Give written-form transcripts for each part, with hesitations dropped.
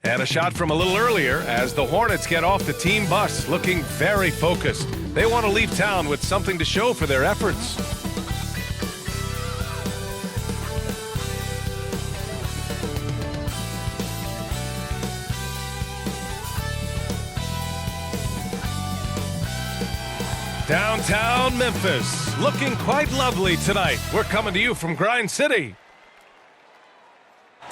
And a shot from a little earlier as the Hornets get off the team bus, looking very focused. They want to leave town with something to show for their efforts. Downtown Memphis, looking quite lovely tonight. We're coming to you from Grind City.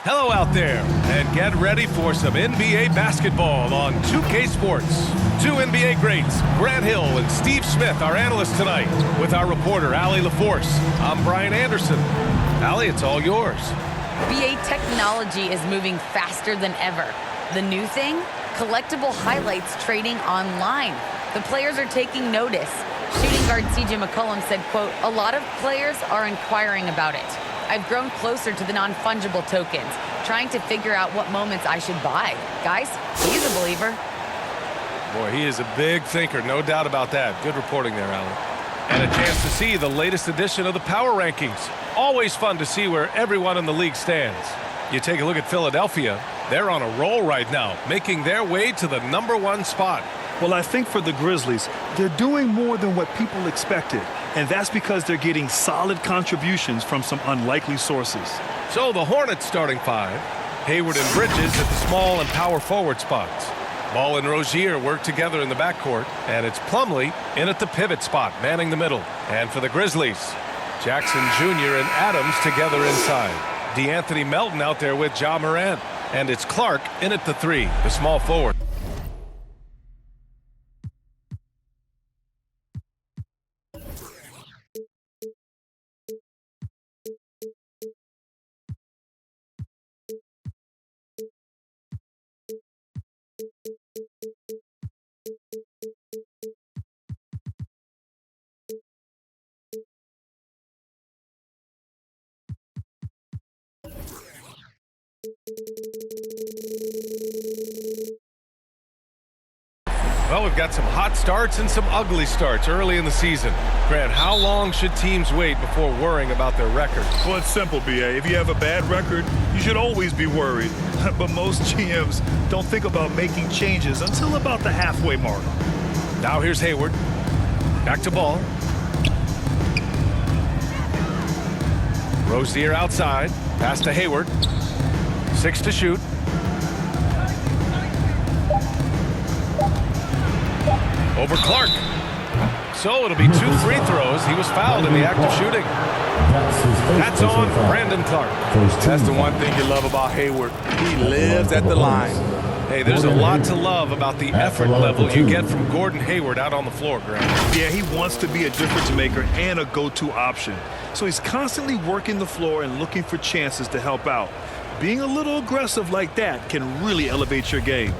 Hello out there, and get ready for some NBA basketball on 2K Sports. Two NBA greats, Grant Hill and Steve Smith, our analysts tonight, with our reporter, Allie LaForce. I'm Brian Anderson. Allie, it's all yours. NBA technology is moving faster than ever. The new thing? Collectible highlights trading online. The players are taking notice. Shooting guard C.J. McCollum said, quote, "A lot of players are inquiring about it. I've grown closer to the non-fungible tokens, trying to figure out what moments I should buy." Guys, he's a believer. Boy, he is a big thinker, no doubt about that. Good reporting there, Allie. And a chance to see the latest edition of the Power Rankings. Always fun to see where everyone in the league stands. You take a look at Philadelphia. They're on a roll right now, making their way to the #1 spot. Well, I think for the Grizzlies, they're doing more than what people expected, and that's because they're getting solid contributions from some unlikely sources. So the Hornets starting five. Hayward and Bridges at the small and power forward spots. Ball and Rozier work together in the backcourt, and it's Plumlee in at the pivot spot, manning the middle. And for the Grizzlies, Jackson Jr. and Adams together inside. DeAnthony Melton out there with Ja Morant. And it's Clark in at the 3, the small forward. Well, we've got some hot starts and some ugly starts early in the season. Grant, how long should teams wait before worrying about their record? Well, it's simple, B.A. If you have a bad record, you should always be worried. But most GMs don't think about making changes until about the halfway mark. Now here's Hayward. Back to ball. Rozier outside. Pass to Hayward. 6 to shoot. Over Clark. So it'll be 2 free throws. He was fouled in the act of shooting. That's on Brandon Clark. That's the one thing you love about Hayward. He lives at the line. Hey, there's a lot to love about the effort level you get from Gordon Hayward out on the floor, Grant. Yeah, he wants to be a difference maker and a go-to option. So he's constantly working the floor and looking for chances to help out. Being a little aggressive like that can really elevate your game.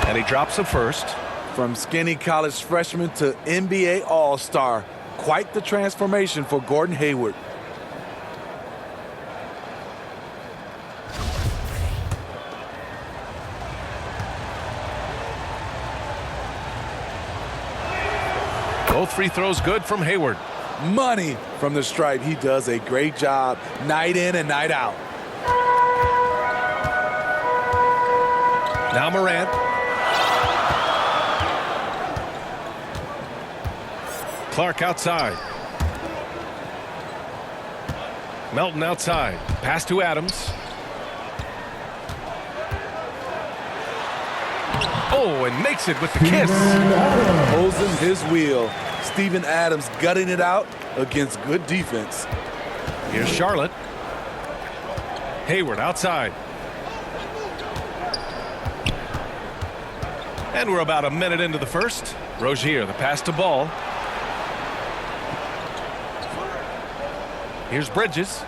And he drops the first. From skinny college freshman to NBA All-Star. Quite the transformation for Gordon Hayward. Both free throws good from Hayward. Money from the stripe. He does a great job night in and night out. Now Morant. Clark outside. Melton outside. Pass to Adams. Oh, and makes it with the kiss. Hosing his wheel. Steven Adams gutting it out against good defense. Here's Charlotte. Hayward outside. And we're about a minute into the first. Rozier, the pass to Ball. Here's Bridges.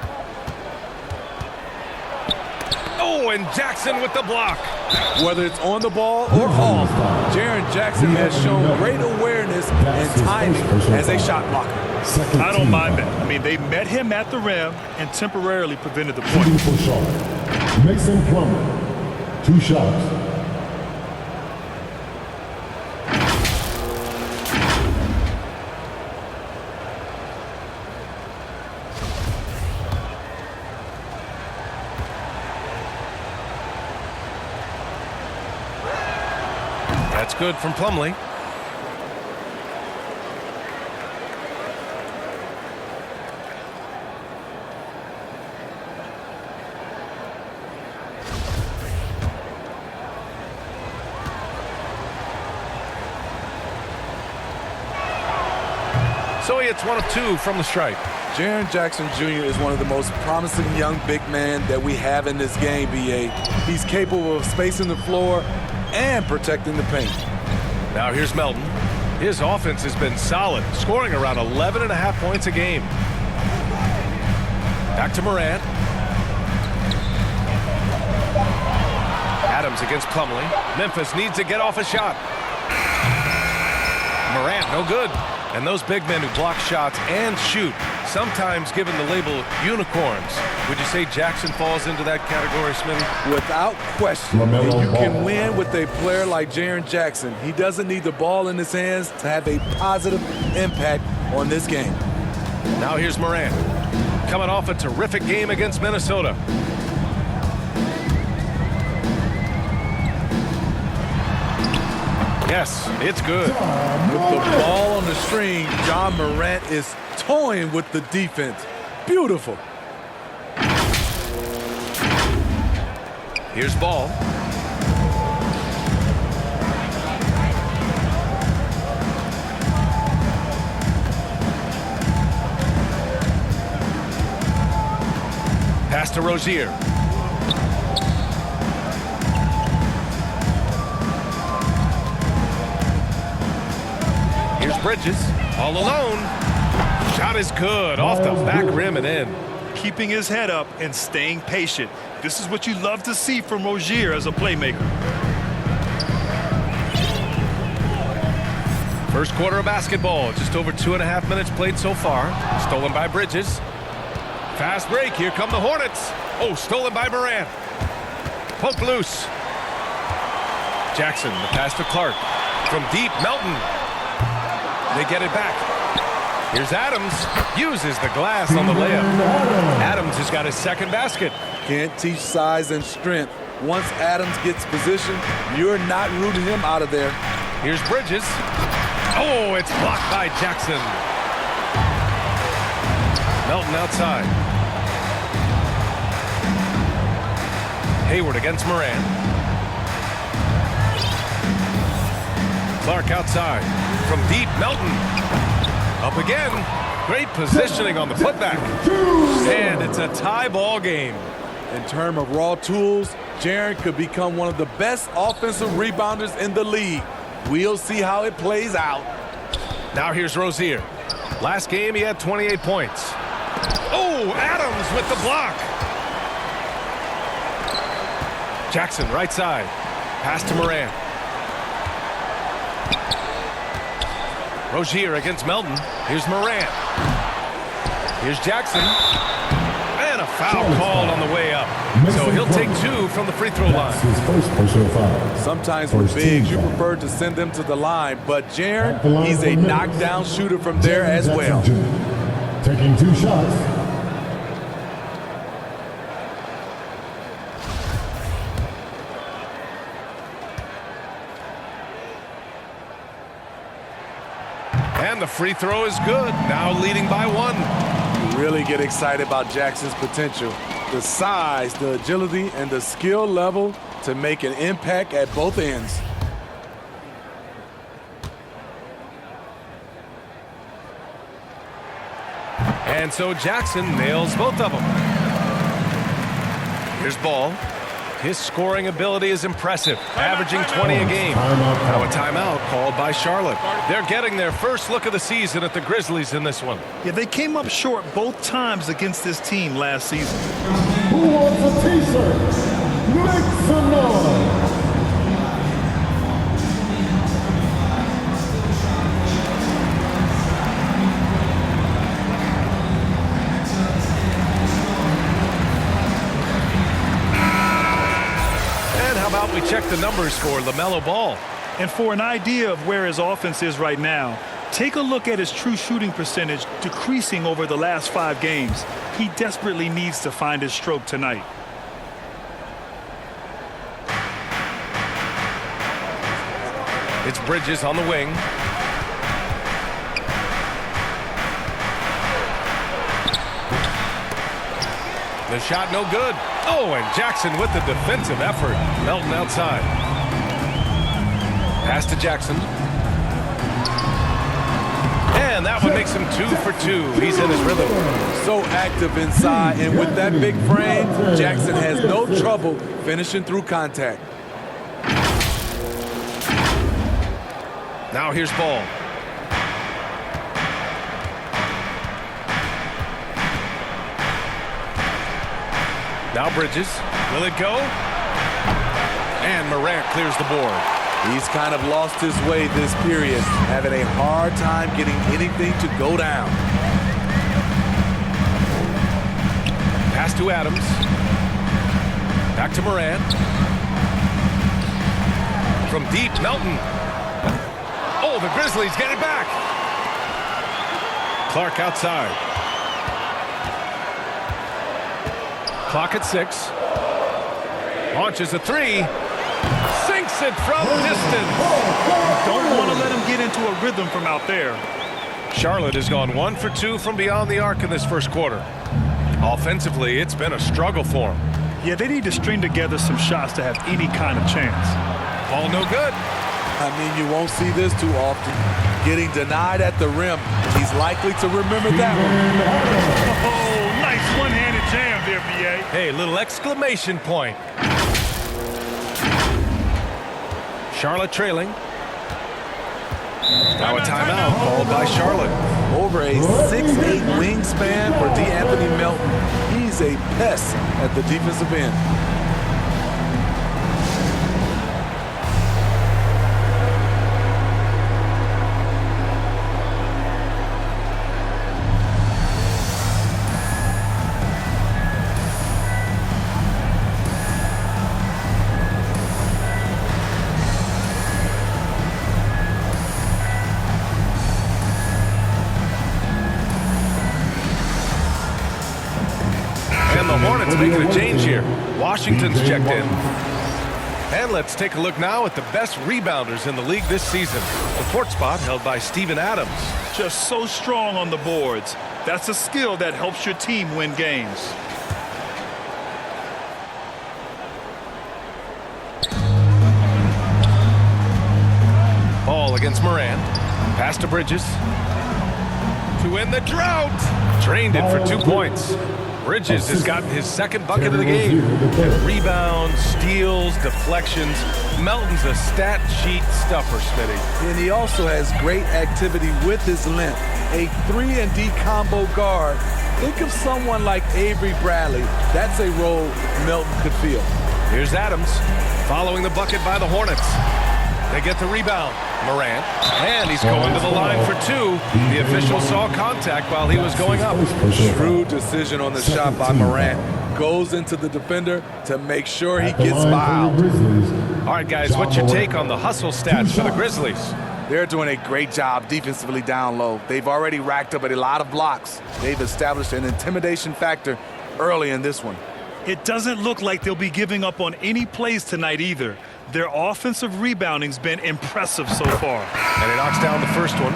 Oh, and Jackson with the block. Whether it's on the ball or off, Jaren Jackson has shown great awareness and timing as a shot blocker. I don't mind that. I mean, they met him at the rim and temporarily prevented the point. Mason Plumlee, 2 shots. That's good from Plumlee. So he hits 1 of 2 from the stripe. Jaren Jackson Jr. is one of the most promising young big men that we have in this game, B.A. He's capable of spacing the floor and protecting the paint. Now here's Melton. His offense has been solid, scoring around 11.5 points a game. Back to Morant. Adams against Plumlee. Memphis needs to get off a shot. Morant, no good. And those big men who block shots and shoot, sometimes given the label unicorns. Would you say Jackson falls into that category, Smitty? Without question. And you can win with a player like Jaren Jackson. He doesn't need the ball in his hands to have a positive impact on this game. Now here's Morant, coming off a terrific game against Minnesota. Yes, it's good. With the ball on the string, John Morant is toying with the defense. Beautiful. Here's Ball. Pass to Rozier. Here's Bridges, all alone. Shot is good, off the back rim and in. Keeping his head up and staying patient. This is what you love to see from Rozier as a playmaker. First quarter of basketball, just over 2.5 minutes played so far. Stolen by Bridges. Fast break, here come the Hornets. Oh, stolen by Morant. Poke loose. Jackson, the pass to Clark. From deep, Melton. They get it back. Here's Adams. Uses the glass on the layup. Adams has got his second basket. Can't teach size and strength. Once Adams gets position, you're not rooting him out of there. Here's Bridges. Oh, it's blocked by Jackson. Melton outside. Hayward against Morant. Clark outside. From deep, Melton. Up again. Great positioning on the putback. And it's a tie ball game. In terms of raw tools, Jaren could become one of the best offensive rebounders in the league. We'll see how it plays out. Now here's Rozier. Last game he had 28 points. Oh, Adams with the block. Jackson right side. Pass to Morant. Rozier against Melton. Here's Morant. Here's Jackson. And a foul called on the way up. So he'll take 2 from the free throw line. His first personal foul. Sometimes with bigs, you prefer to send them to the line, but Jaren, he's a knockdown shooter from there as well. Taking 2 shots. And the free throw is good. Now leading by 1. You really get excited about Jackson's potential. The size, the agility, and the skill level to make an impact at both ends. And so Jackson nails both of them. Here's Ball. His scoring ability is impressive, averaging 20 a game. Now a timeout called by Charlotte. They're getting their first look of the season at the Grizzlies in this one. Yeah, they came up short both times against this team last season. Who wants a t-shirt? Make some noise. How about we check the numbers for LaMelo Ball? And for an idea of where his offense is right now, take a look at his true shooting percentage decreasing over the last 5 games. He desperately needs to find his stroke tonight. It's Bridges on the wing. The shot no good. Oh, and Jackson with the defensive effort. Melton outside. Pass to Jackson. And that one makes him 2 for 2. He's in his rhythm. So active inside, and with that big frame, Jackson has no trouble finishing through contact. Now here's Ball. Now Bridges. Will it go? And Morant clears the board. He's kind of lost his way this period, having a hard time getting anything to go down. Pass to Adams. Back to Morant. From deep, Melton. Oh, the Grizzlies get it back. Clark outside. Clock at 6. Launches a 3. Sinks it from distance. Don't want to let him get into a rhythm from out there. Charlotte has gone 1 for 2 from beyond the arc in this first quarter. Offensively, it's been a struggle for them. Yeah, they need to string together some shots to have any kind of chance. Ball no good. I mean, you won't see this too often. Getting denied at the rim. He's likely to remember that one. Oh, nice one-handed jam there, B.A. Hey, little exclamation point. Charlotte trailing. Now a timeout called by Charlotte. Over a 6'8" wingspan for D'Anthony Melton. He's a pest at the defensive end. The Hornets making a change here. Washington's checked in. And let's take a look now at the best rebounders in the league this season. The fourth spot held by Steven Adams. Just so strong on the boards. That's a skill that helps your team win games. Ball against Morant. Pass to Bridges. To end the drought. Drained it for 2 points. Bridges has gotten his second bucket of the game. And rebounds, steals, deflections. Melton's a stat sheet stuffer, Smitty. And he also has great activity with his length. A 3-and-D combo guard. Think of someone like Avery Bradley. That's a role Melton could fill. Here's Adams following the bucket by the Hornets. They get the rebound. Morant. And he's going to the line for 2. The official saw contact while he was going up. Shrewd decision on the shot by Morant. Goes into the defender to make sure he gets fouled. All right, guys, what's your take on the hustle stats for the Grizzlies? They're doing a great job defensively down low. They've already racked up a lot of blocks. They've established an intimidation factor early in this one. It doesn't look like they'll be giving up on any plays tonight either. Their offensive rebounding's been impressive so far. And he knocks down the first one.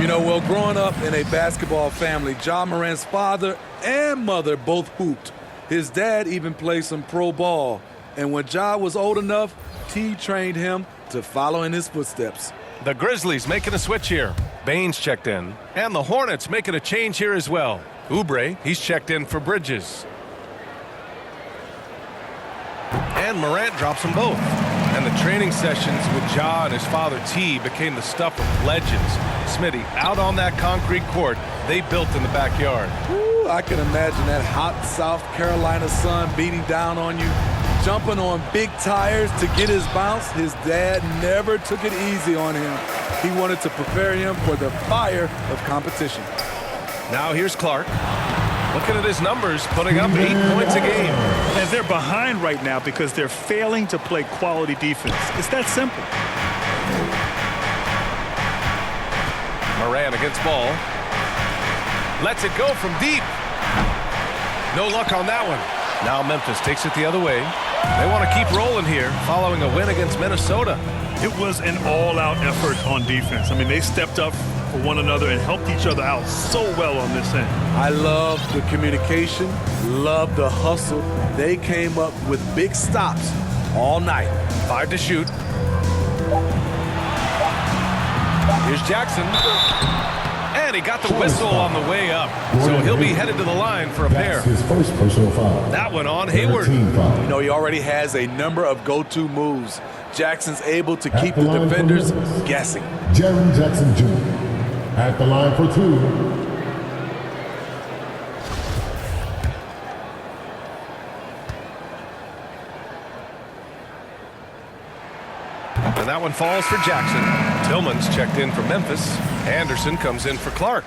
You know, well, growing up in a basketball family, Ja Morant's father and mother both hooped. His dad even played some pro ball. And when Ja was old enough, T trained him to follow in his footsteps. The Grizzlies making a switch here. Baines checked in. And the Hornets making a change here as well. Oubre, he's checked in for Bridges. And Morant drops them both. And the training sessions with Ja and his father T became the stuff of legends. Smitty, out on that concrete court they built in the backyard. Ooh, I can imagine that hot South Carolina sun beating down on you, jumping on big tires to get his bounce. His dad never took it easy on him. He wanted to prepare him for the fire of competition. Now here's Clark. Looking at his numbers, putting up 8 points a game. And they're behind right now because they're failing to play quality defense. It's that simple. Morant against Ball. Lets it go from deep. No luck on that one. Now Memphis takes it the other way. They want to keep rolling here following a win against Minnesota. It was an all-out effort on defense. I mean, they stepped up for one another and helped each other out so well on this end. I love the communication, love the hustle. They came up with big stops all night. 5 to shoot. Here's Jackson. And he got the whistle on the way up. So he'll be headed to the line for a pair. That's his first personal foul. That one on Hayward. Team foul. You know, he already has a number of go-to moves. Jackson's able to keep the defenders guessing. Jaren Jackson Jr. at the line for 2. And that one falls for Jackson. Tillman's checked in for Memphis. Anderson comes in for Clark.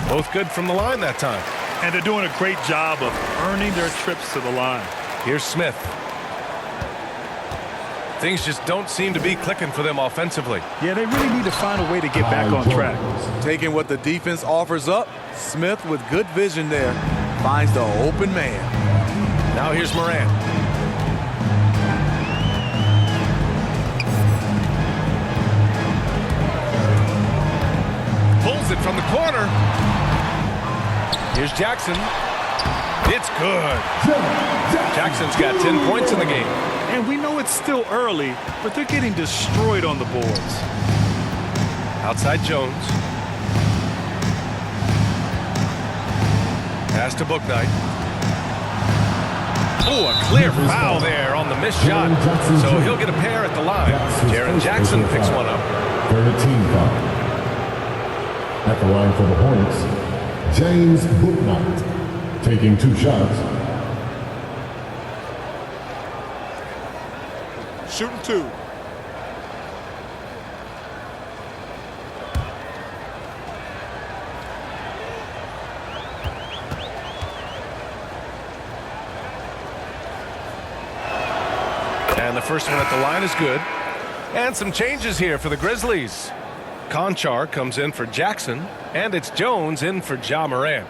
Both good from the line that time. And they're doing a great job of earning their trips to the line. Here's Smith. Things just don't seem to be clicking for them offensively. Yeah, they really need to find a way to get back on track. Taking what the defense offers up, Smith with good vision there finds the open man. Now here's Morant. Pulls it from the corner. Here's Jackson. It's good. Jackson's got 10 points in the game. And we know it's still early, but they're getting destroyed on the boards. Outside Jones. Pass to Bouknight. Oh, a clear foul there on the missed shot. So he'll get a pair at the line. Jaren Jackson picks one up. Third team foul. At the line for the Hornets, James Bouknight taking 2 shots. Shooting 2. And the first one at the line is good. And some changes here for the Grizzlies. Conchar comes in for Jackson, and it's Jones in for Ja Morant.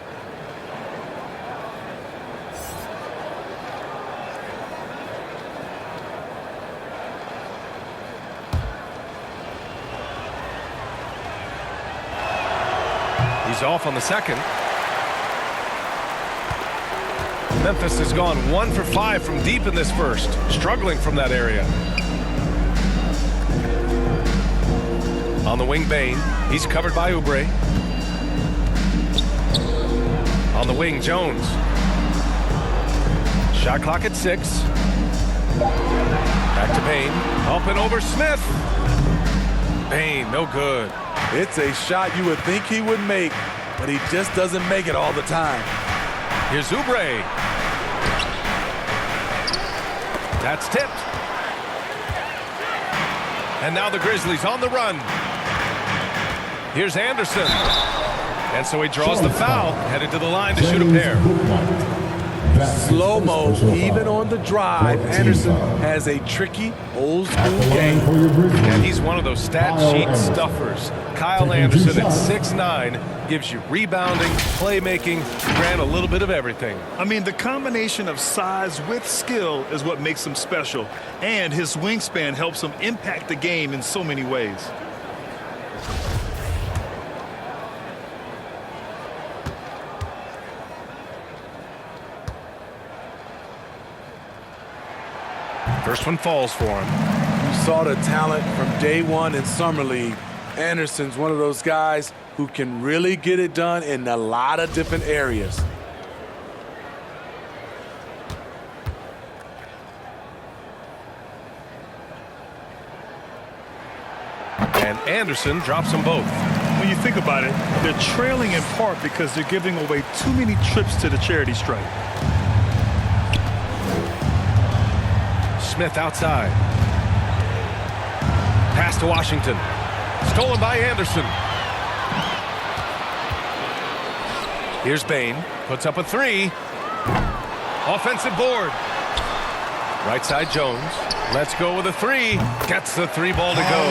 He's off on the second. Memphis has gone 1 for 5 from deep in this first, struggling from that area. On the wing, Bane. He's covered by Oubre. On the wing, Jones. Shot clock at 6. Back to Bane. Up and over Smith. Bane, no good. It's a shot you would think he would make, but he just doesn't make it all the time. Here's Oubre. That's tipped. And now the Grizzlies on the run. Here's Anderson. And so he draws the foul, headed to the line to shoot a pair. Slow-mo, even on the drive. Anderson has a tricky, old-school game. And he's one of those stat sheet stuffers. Kyle Anderson at 6'9", gives you rebounding, playmaking, and a little bit of everything. I mean, the combination of size with skill is what makes him special. And his wingspan helps him impact the game in so many ways. First one falls for him. You saw the talent from day one in Summer League. Anderson's one of those guys who can really get it done in a lot of different areas. And Anderson drops them both. When you think about it, they're trailing in part because they're giving away too many trips to the charity stripe. Smith outside. Pass to Washington. Stolen by Anderson. Here's Bane. Puts up a 3. Offensive board. Right side Jones. Let's go with a three. Gets the three ball to go.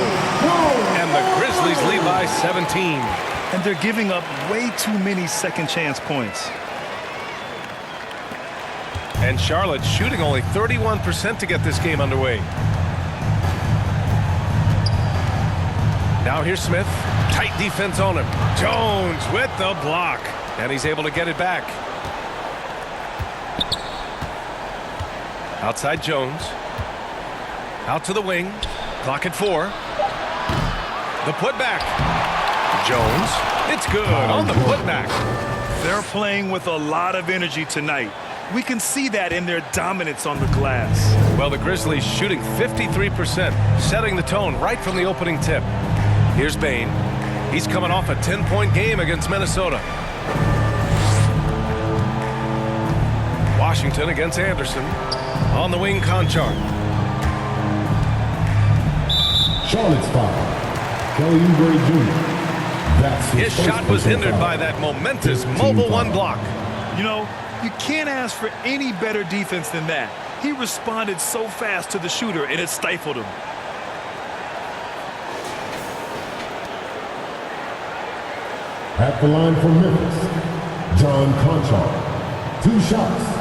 And the Grizzlies lead by 17. And they're giving up way too many second chance points. And Charlotte shooting only 31% to get this game underway. Now here's Smith. Tight defense on him. Jones with the block. And he's able to get it back. Outside Jones. Out to the wing. Clock at 4. The putback. Jones. It's good on the putback. They're playing with a lot of energy tonight. We can see that in their dominance on the glass. Well, the Grizzlies shooting 53%, setting the tone right from the opening tip. Here's Bain. He's coming off a 10-point game against Minnesota. Washington against Anderson. On the wing, Conchar. Charlotte's foul. Kelly Oubre Jr. That's His shot was hindered by that momentous mobile one block. You know, you can't ask for any better defense than that. He responded so fast to the shooter, and it stifled him. At the line for Memphis, John Conchar. 2 shots.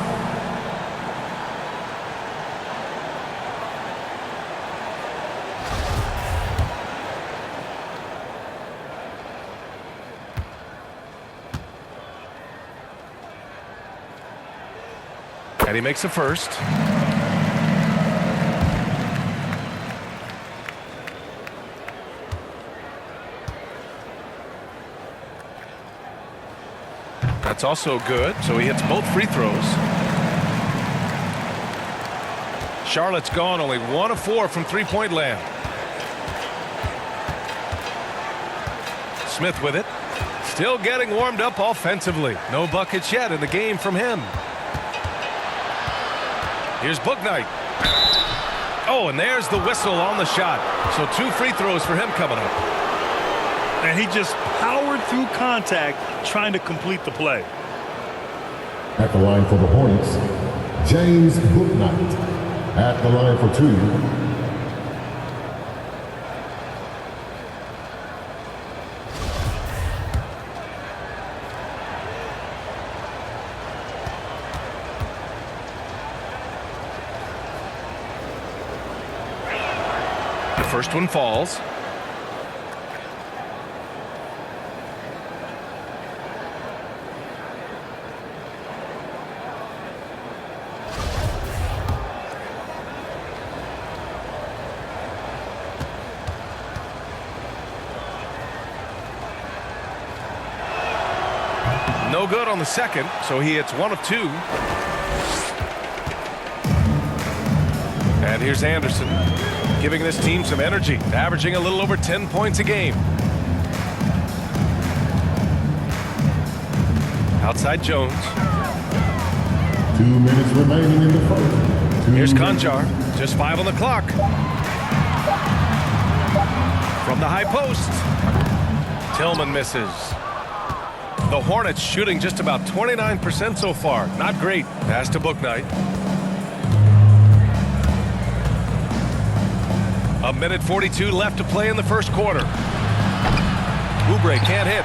And he makes the first. That's also good, so he hits both free throws. Charlotte's gone only 1 of 4 from three-point land. Smith with it. Still getting warmed up offensively. No buckets yet in the game from him. Here's Bouknight. Oh, and there's the whistle on the shot. So 2 free throws for him coming up. And he just powered through contact trying to complete the play. At the line for the Hornets, James Bouknight. At the line for 2. First one falls. No good on the second, so he hits 1 of 2. And here's Anderson, giving this team some energy, averaging a little over 10 points a game. Outside Jones. 2 minutes remaining in the first. Here's Conchar, just 5 on the clock. From the high post. Tillman misses. The Hornets shooting just about 29% so far. Not great. Pass to Bouknight. A minute 42 left to play in the first quarter. Oubre can't hit.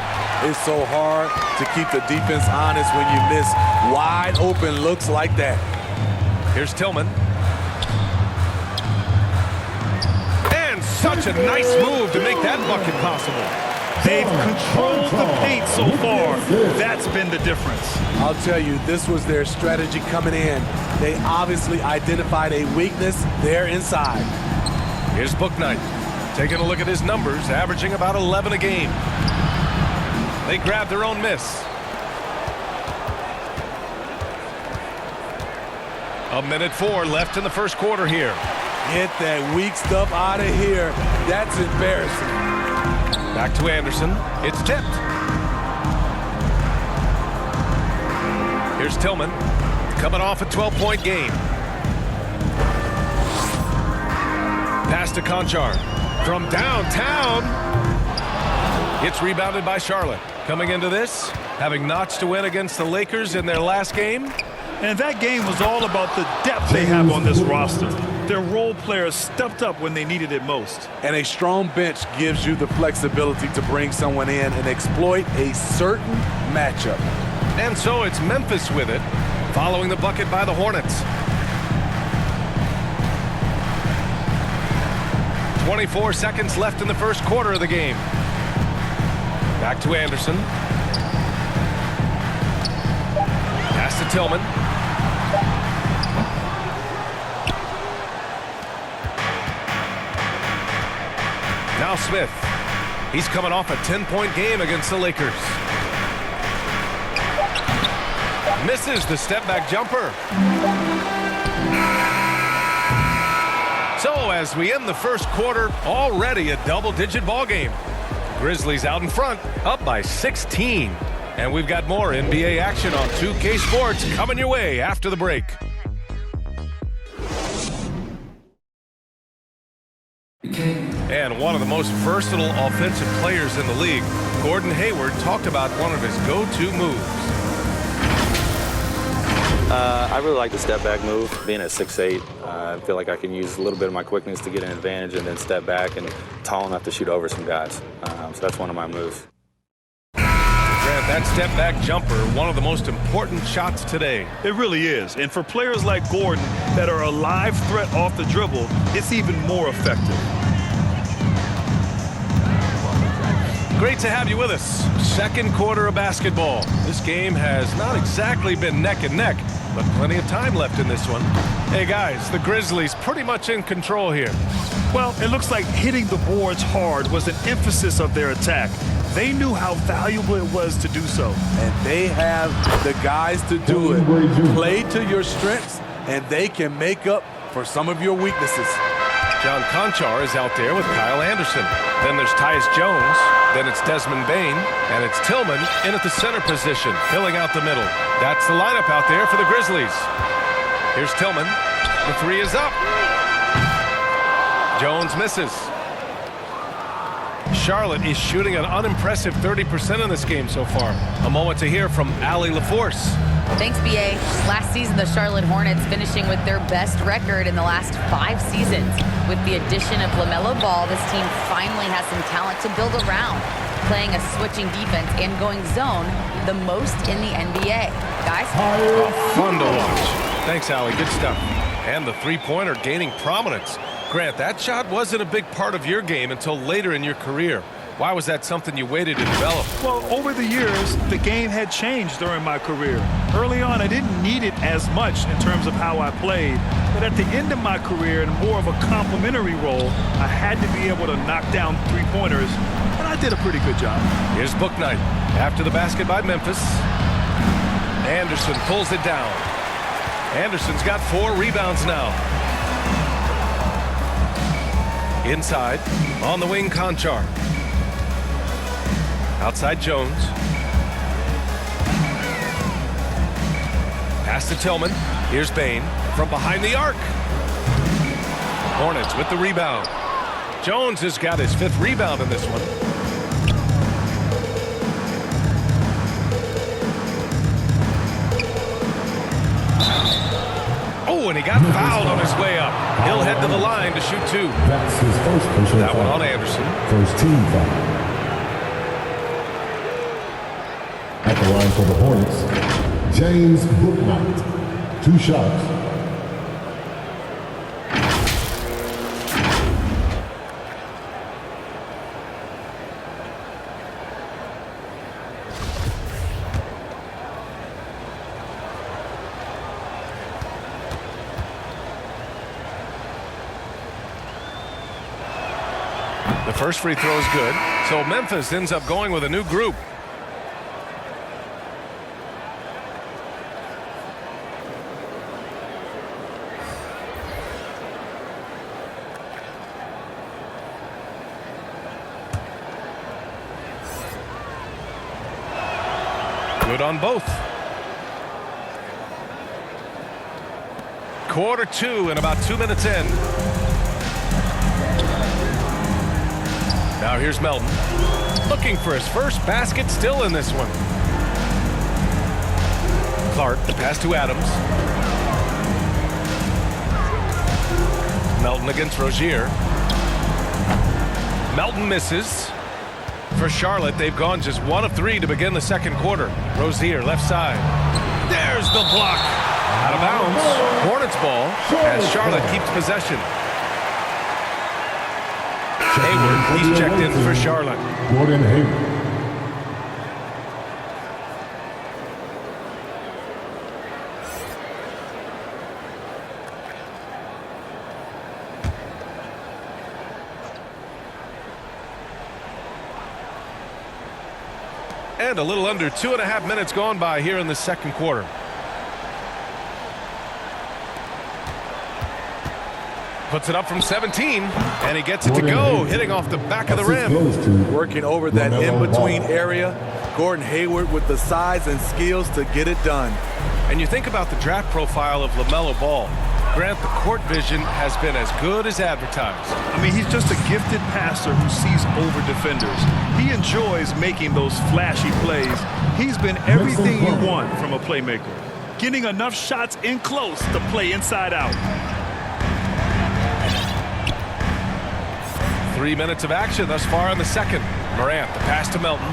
It's so hard to keep the defense honest when you miss wide open looks like that. Here's Tillman. And such a nice move to make that bucket possible. They've controlled the paint so far. That's been the difference. I'll tell you, this was their strategy coming in. They obviously identified a weakness there inside. Here's Bouknight, taking a look at his numbers, averaging about 11 a game. They grab their own miss. A minute 4 left in the first quarter here. Get that weak stuff out of here. That's embarrassing. Back to Anderson. It's tipped. Here's Tillman, coming off a 12-point game. Pass to Conchar from downtown. It's rebounded by Charlotte. Coming into this, having notched a win against the Lakers in their last game, And that game was all about the depth they have on this roster. Their role players stepped up when they needed it most. And a strong bench gives you the flexibility to bring someone in and exploit a certain matchup. And so it's Memphis with it, following the bucket by the Hornets. 24 seconds left in the first quarter of the game. Back to Anderson. Pass to Tillman. Now Smith. He's coming off a 10-point game against the Lakers. Misses the step-back jumper. So as we end the first quarter, already a double-digit ball game. Grizzlies out in front, up by 16. And we've got more NBA action on 2K Sports coming your way after the break. And one of the most versatile offensive players in the league, Gordon Hayward, talked about one of his go-to moves. I really like the step-back move. Being at 6'8", I feel like I can use a little bit of my quickness to get an advantage and then step back and tall enough to shoot over some guys. So that's one of my moves. Grant, that step-back jumper, one of the most important shots today. It really is. And for players like Gordon that are a live threat off the dribble, it's even more effective. Great to have you with us. Second quarter of basketball. This game has not exactly been neck and neck, but plenty of time left in this one. Hey guys, the Grizzlies pretty much in control here. Well, it looks like hitting the boards hard was an emphasis of their attack. They knew how valuable it was to do so. And they have the guys to do it. Play to your strengths, and they can make up for some of your weaknesses. John Conchar is out there with Kyle Anderson. Then there's Tyus Jones. Then it's Desmond Bane. And it's Tillman in at the center position, filling out the middle. That's the lineup out there for the Grizzlies. Here's Tillman. The three is up. Jones misses. Charlotte is shooting an unimpressive 30% in this game so far. A moment to hear from Allie LaForce. Thanks, B.A. Last season, the Charlotte Hornets finishing with their best record in the last 5 seasons. With the addition of LaMelo Ball, this team finally has some talent to build around, playing a switching defense and going zone the most in the NBA. Guys? Fun to watch. Thanks, Allie. Good stuff. And the three-pointer gaining prominence. Grant, that shot wasn't a big part of your game until later in your career. Why was that something you waited to develop? Well, over the years, the game had changed during my career. Early on, I didn't need it as much in terms of how I played. But at the end of my career, in more of a complementary role, I had to be able to knock down three-pointers, and I did a pretty good job. Here's Bouknight after the basket by Memphis. Anderson pulls it down. Anderson's got 4 rebounds now. Inside, on the wing, Conchar. Outside Jones. Pass to Tillman. Here's Bane from behind the arc. Hornets with the rebound. Jones has got his 5th rebound in this one. Oh, and he got fouled on his way up. He'll head to the line to shoot 2. That's his first personal That one foul. on Anderson. First team foul. At the line for the Hornets, James Bouknight. 2 shots. The first free throw is good, so Memphis ends up going with a new group. Good on both. Quarter 2 and about 2 minutes in. Now here's Melton, looking for his first basket, still in this one. Clark, the pass to Adams. Melton against Rozier. Melton misses. For Charlotte, they've gone just 1 of 3 to begin the second quarter. Rozier, left side. There's the block. Out of bounds. Hornets ball as Charlotte keeps possession. Hayward, he's checked in for Charlotte. Gordon Hayward. And a little under 2.5 minutes gone by here in the second quarter. Puts it up from 17, and he gets it to go, hitting off the back of the rim. Working over that in-between area. Gordon Hayward with the size and skills to get it done. And you think about the draft profile of LaMelo Ball. Grant, the court vision has been as good as advertised. I mean, he's just a gifted passer who sees over defenders. He enjoys making those flashy plays. He's been everything you want from a playmaker. Getting enough shots in close to play inside out. 3 minutes of action thus far in the second. Morant, the pass to Melton.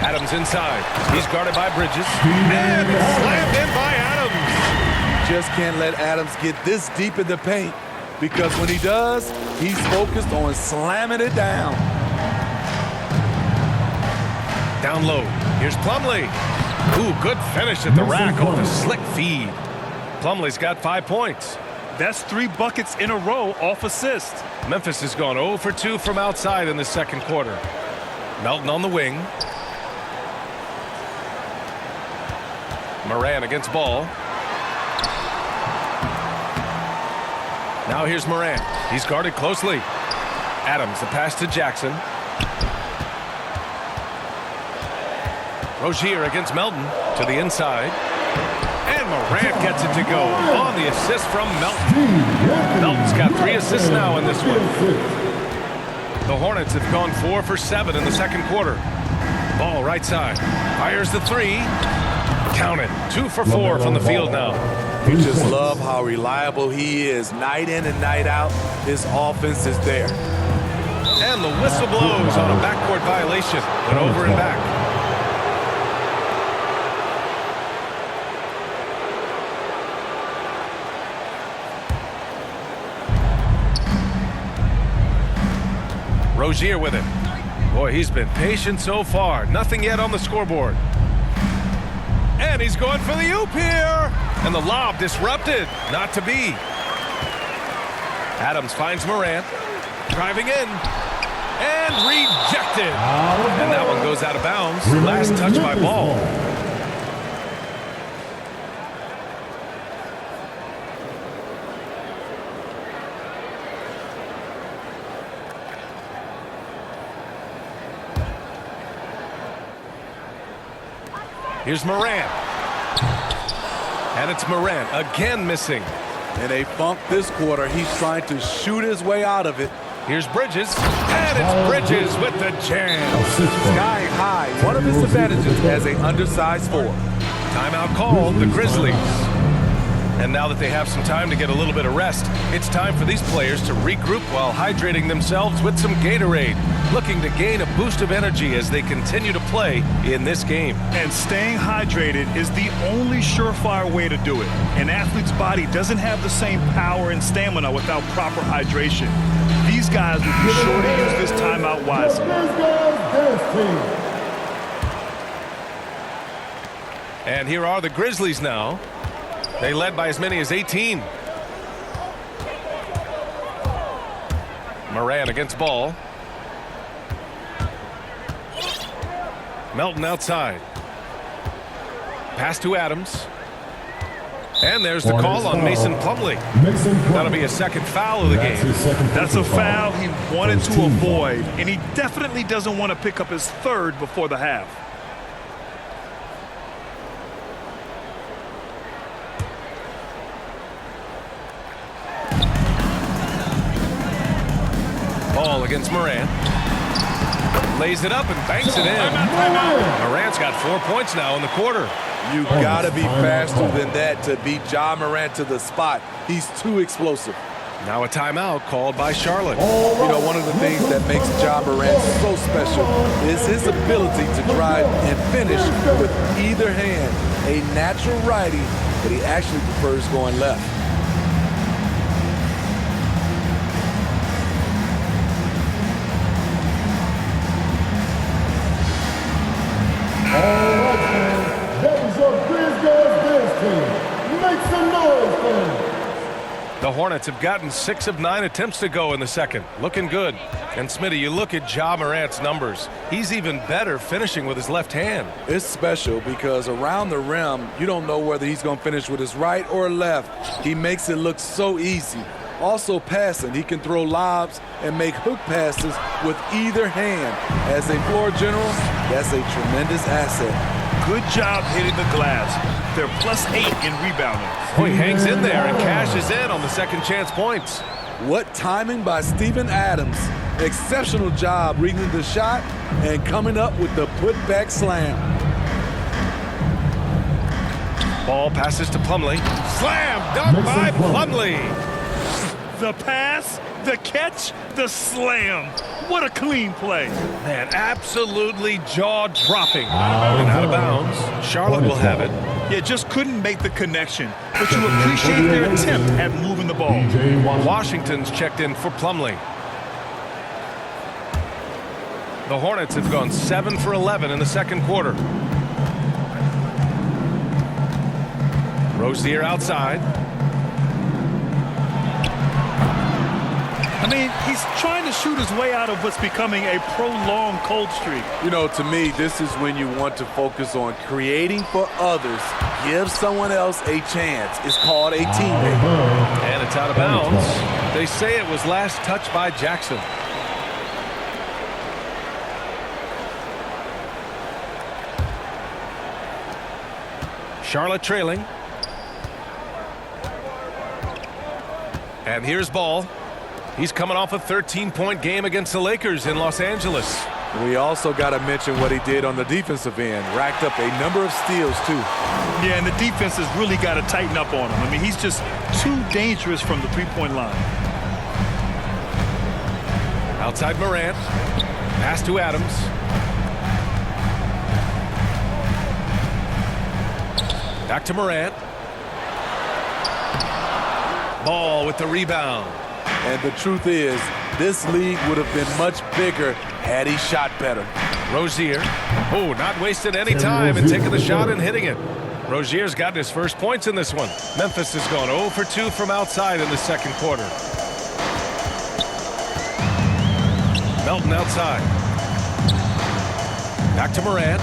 Adams inside. He's guarded by Bridges. And slammed in by Adams. Just can't let Adams get this deep in the paint, because when he does, he's focused on slamming it down. Down low. Here's Plumlee. Ooh, good finish at the rack off the slick feed. Plumlee's got 5 points. That's 3 buckets in a row off assist. Memphis has gone 0 for 2 from outside in the second quarter. Melton on the wing. Morant against Ball. Now here's Morant. He's guarded closely. Adams, the pass to Jackson. Rozier against Melton to the inside. And Morant gets it to go on the assist from Melton. Melton's got 3 assists now in this one. The Hornets have gone 4 for 7 in the second quarter. Ball right side. Fires the 3. Count it. 2 for 4 from the field now. You just love how reliable he is. Night in and night out, his offense is there. And the whistle blows on a backcourt violation. But over and back. Rozier with it. Boy, he's been patient so far. Nothing yet on the scoreboard. And he's going for the oop here. And the lob disrupted. Not to be. Adams finds Morant. Driving in. And rejected. And that one goes out of bounds. Last touch by Ball. Here's Morant. And it's Morant again missing. In a funk this quarter, he's trying to shoot his way out of it. Here's Bridges. And it's Bridges with the jam. Sky high. One of his advantages as an undersized 4. Timeout called, the Grizzlies. And now that they have some time to get a little bit of rest, it's time for these players to regroup while hydrating themselves with some Gatorade, looking to gain a boost of energy as they continue to play in this game. And staying hydrated is the only surefire way to do it. An athlete's body doesn't have the same power and stamina without proper hydration. These guys will be sure to use this timeout wisely. And here are the Grizzlies now. They led by as many as 18. Morant against Ball. Melton outside. Pass to Adams. And there's the call on Mason Plumlee. That'll be a second foul of the game. That's a foul he wanted to avoid, and he definitely doesn't want to pick up his 3rd before the half. Ball against Morant. Lays it up and banks it in. Morant's got 4 points now in the quarter. You gotta be faster than that to beat Ja Morant to the spot. He's too explosive. Now a timeout called by Charlotte. You know, one of the things that makes Ja Morant so special is his ability to drive and finish with either hand. A natural righty, but he actually prefers going left. All right, fans. That was your Grizzlies team. Make some noise, fans. The Hornets have gotten 6 of 9 attempts to go in the second. Looking good. And Smitty, you look at Ja Morant's numbers. He's even better finishing with his left hand. It's special because around the rim, you don't know whether he's going to finish with his right or left. He makes it look so easy. Also passing, he can throw lobs and make hook passes with either hand. As a floor general, that's a tremendous asset. Good job hitting the glass. They're +8 in rebounding. Oh, he hangs in there and cashes in on the second chance points. What timing by Steven Adams. Exceptional job reading the shot and coming up with the putback slam. Ball passes to Plumlee. Slam dunk by Plumlee. The pass, the catch, the slam. What a clean play. Man, absolutely jaw-dropping. And out of bounds. Charlotte will have it. Yeah, just couldn't make the connection. But you appreciate their attempt at moving the ball. Washington's checked in for Plumlee. The Hornets have gone 7 for 11 in the second quarter. Rozier outside. I mean, he's trying to shoot his way out of what's becoming a prolonged cold streak. You know, to me, this is when you want to focus on creating for others. Give someone else a chance. It's called a teammate. And it's out of bounds. They say it was last touched by Jackson. Charlotte trailing. And here's Ball. He's coming off a 13-point game against the Lakers in Los Angeles. We also got to mention what he did on the defensive end. Racked up a number of steals, too. Yeah, and the defense has really got to tighten up on him. I mean, he's just too dangerous from the three-point line. Outside Morant. Pass to Adams. Back to Morant. Ball with the rebound. And the truth is, this league would have been much bigger had he shot better. Rozier. Oh, not wasting any time and taking the shot and hitting it. Rozier's gotten his first points in this one. Memphis has gone 0 for 2 from outside in the second quarter. Melton outside. Back to Morant.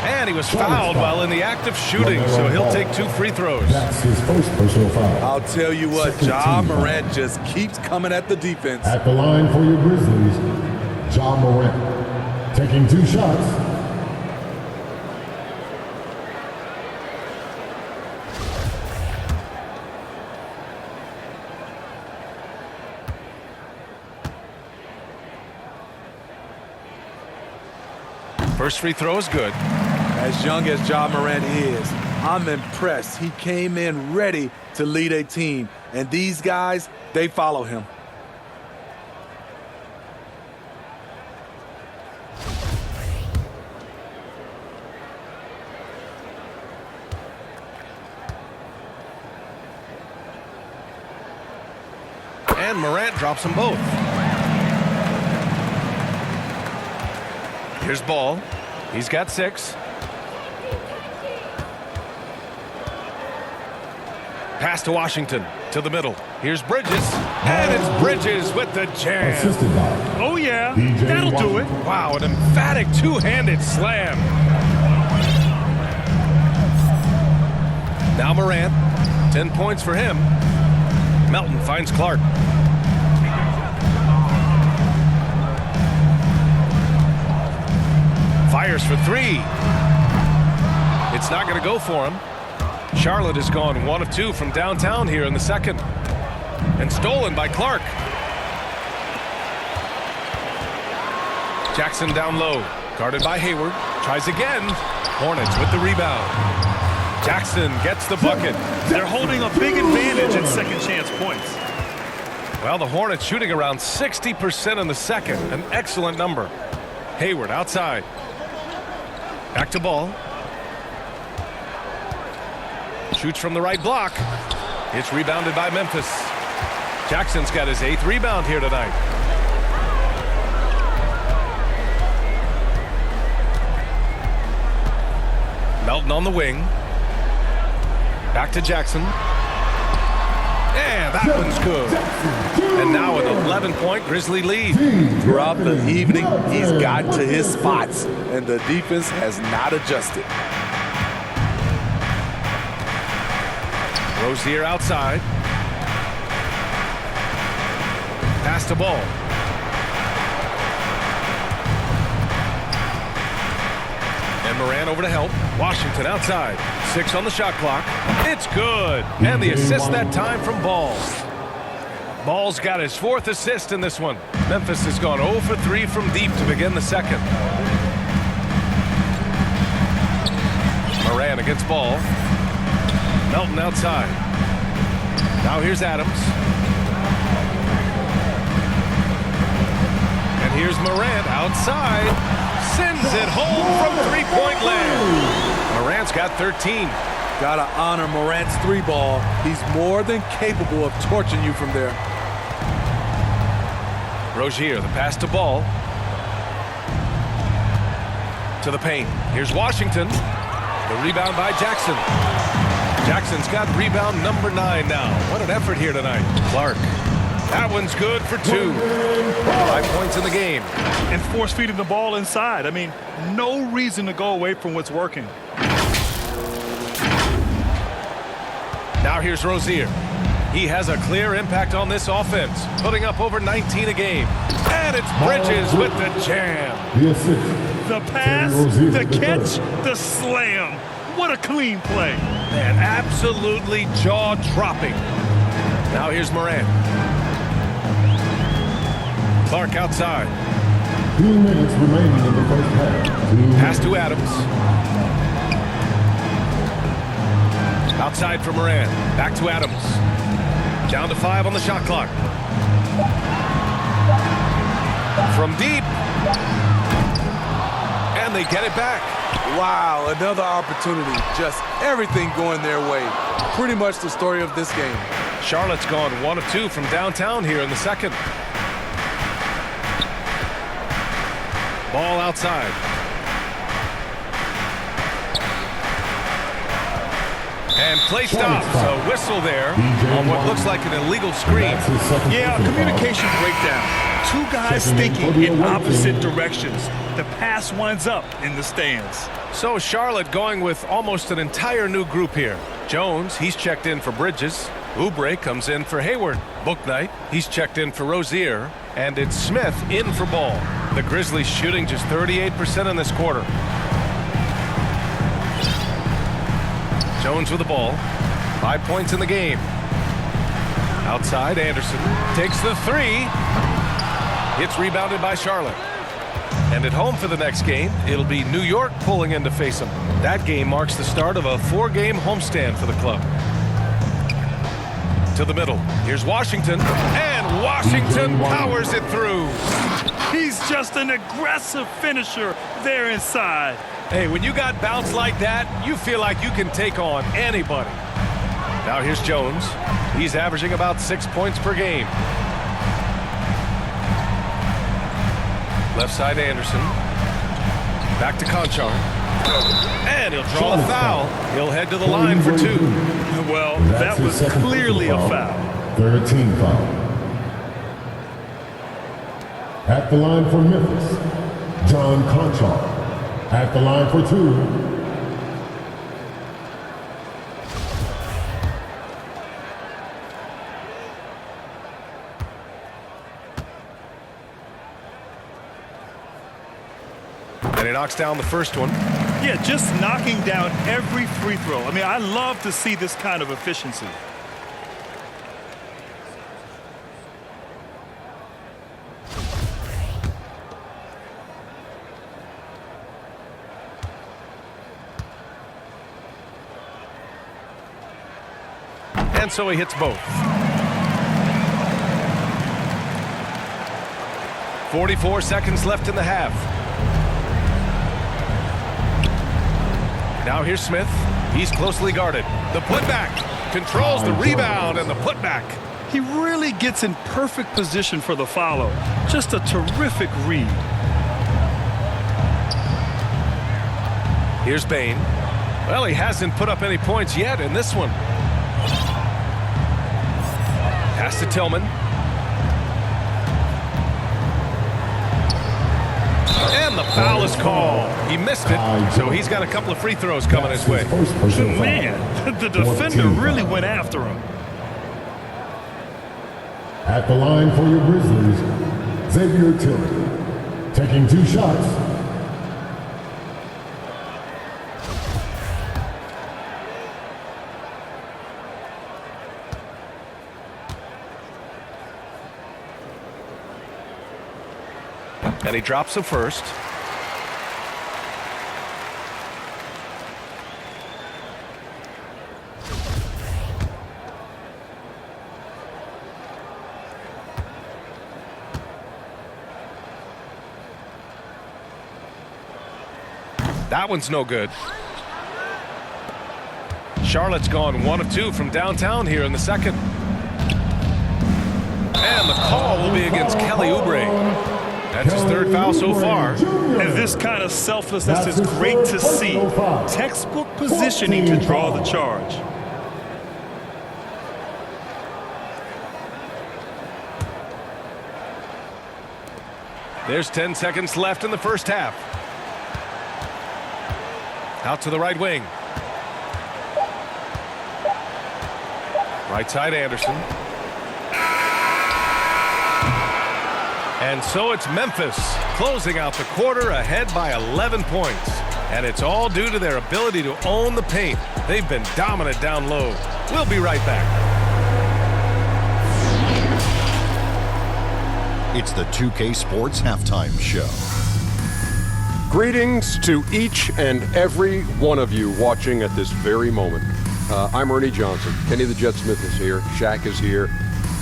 And he was fouled while in the act of shooting, so he'll take 2 free throws. That's his first personal foul. I'll tell you what, Ja Morant just keeps coming at the defense. At the line for your Grizzlies, Ja Morant, taking 2 shots. First free throw is good. As young as Ja Morant is, I'm impressed. He came in ready to lead a team, and these guys, they follow him. And Morant drops them both. Here's Ball. He's got 6. Pass to Washington, to the middle. Here's Bridges, and it's Bridges with the jam. Assisted by Oh, yeah, DJ that'll do it. Wow, an emphatic two-handed slam. Now Morant, 10 points for him. Melton finds Clark. Fires for 3. It's not going to go for him. Charlotte has gone 1 of 2 from downtown here in the second. And stolen by Clark. Jackson down low. Guarded by Hayward. Tries again. Hornets with the rebound. Jackson gets the bucket. They're holding a big advantage in second chance points. Well, the Hornets shooting around 60% in the second. An excellent number. Hayward outside. Back to Ball. Shoots from the right block. It's rebounded by Memphis. Jackson's got his 8th rebound here tonight. Melton on the wing. Back to Jackson. And that one's good. And now an 11-point Grizzly lead. Throughout the evening, he's gotten to his spots, and the defense has not adjusted. Rozier outside. Pass to Ball. And Moran over to help. Washington outside. 6 on the shot clock. It's good. And the assist that time from Ball. Ball's got his 4th assist in this one. Memphis has gone 0 for 3 from deep to begin the second. Moran against Ball. Melton outside. Now here's Adams. And here's Morant outside. Sends it home from 3-point land. Morant's got 13. Gotta honor Morant's 3-ball. He's more than capable of torching you from there. Rozier, the pass to Ball. To the paint. Here's Washington. The rebound by Jackson. Jackson's got rebound number 9 now. What an effort here tonight. Clark. That one's good for 2. 5 points in the game. And force feeding the ball inside. I mean, no reason to go away from what's working. Now here's Rozier. He has a clear impact on this offense, putting up over 19 a game. And it's Bridges with the jam. The assist. The pass, the catch, the slam. What a clean play. Man, absolutely jaw-dropping. Now here's Moran. Clark outside. 2 minutes remaining in the first half. Pass to Adams. Outside for Moran. Back to Adams. Down to 5 on the shot clock. From deep. And they get it back. Wow, another opportunity. Just everything going their way. Pretty much the story of this game. Charlotte's gone 1 of 2 from downtown here in the second. Ball outside. And play stops. A whistle there on what looks like an illegal screen. Yeah, communication breakdown. 2 guys thinking in opposite directions. The pass winds up in the stands. So Charlotte going with almost an entire new group here. Jones, he's checked in for Bridges. Oubre comes in for Hayward. Bouknight, he's checked in for Rozier. And it's Smith in for Ball. The Grizzlies shooting just 38% in this quarter. Jones with the ball. 5 points in the game. Outside, Anderson takes the 3. It's rebounded by Charlotte. And at home for the next game, it'll be New York pulling in to face them. That game marks the start of a 4-game homestand for the club. To the middle. Here's Washington. And Washington powers it through. He's just an aggressive finisher there inside. Hey, when you got bounce like that, you feel like you can take on anybody. Now here's Jones. He's averaging about 6 points per game. Left side Anderson. Back to Conchar. And he'll draw the foul. He'll head to the line for 2. Well, that was clearly a foul. 3rd team foul. At the line for Memphis, John Conchar. At the line for 2. And he knocks down the first one. Yeah, just knocking down every free throw. I mean, I love to see this kind of efficiency. And so he hits both. 44 seconds left in the half. Now here's Smith. He's closely guarded. The putback. Controls the rebound and the putback. He really gets in perfect position for the follow. Just a terrific read. Here's Bain. Well, he hasn't put up any points yet in this one. Pass to Tillman. And the foul is called. He missed it, so he's got a couple of free throws coming his way. Man, the defender really went after him. At the line for your Grizzlies, Xavier Tillman, taking 2 shots. And he drops the first. That one's no good. Charlotte's gone 1 of 2 from downtown here in the second. And the call will be against Kelly Oubre. That's his 3rd foul so far. And this kind of selflessness is great to see. Textbook positioning to draw the charge. There's 10 seconds left in the first half. Out to the right wing. Right side Anderson. And so it's Memphis closing out the quarter ahead by 11 points. And it's all due to their ability to own the paint. They've been dominant down low. We'll be right back. It's the 2K Sports Halftime Show. Greetings to each and every one of you watching at this very moment. I'm Ernie Johnson. Kenny the Jet Smith is here. Shaq is here.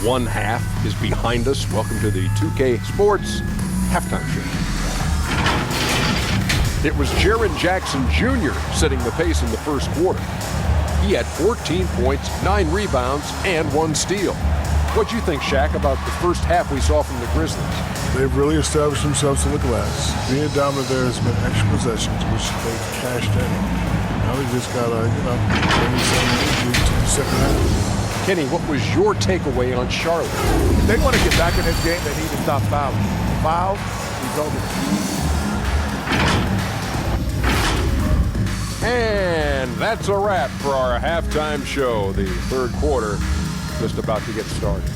One half is behind us. Welcome to the 2K Sports Halftime Show. It was Jaren Jackson Jr. setting the pace in the first quarter. He had 14 points, 9 rebounds, and 1 steal. What'd you think, Shaq, about the first half we saw from the Grizzlies? They've really established themselves in the glass. Being dominant there has been extra possessions, which they've cashed in. Now they just got to, bring some energy to the second half. Kenny, what was your takeaway on Charlotte? If they want to get back in this game, they need to stop fouling. Fouls result in. And that's a wrap for our halftime show. The third quarter just about to get started.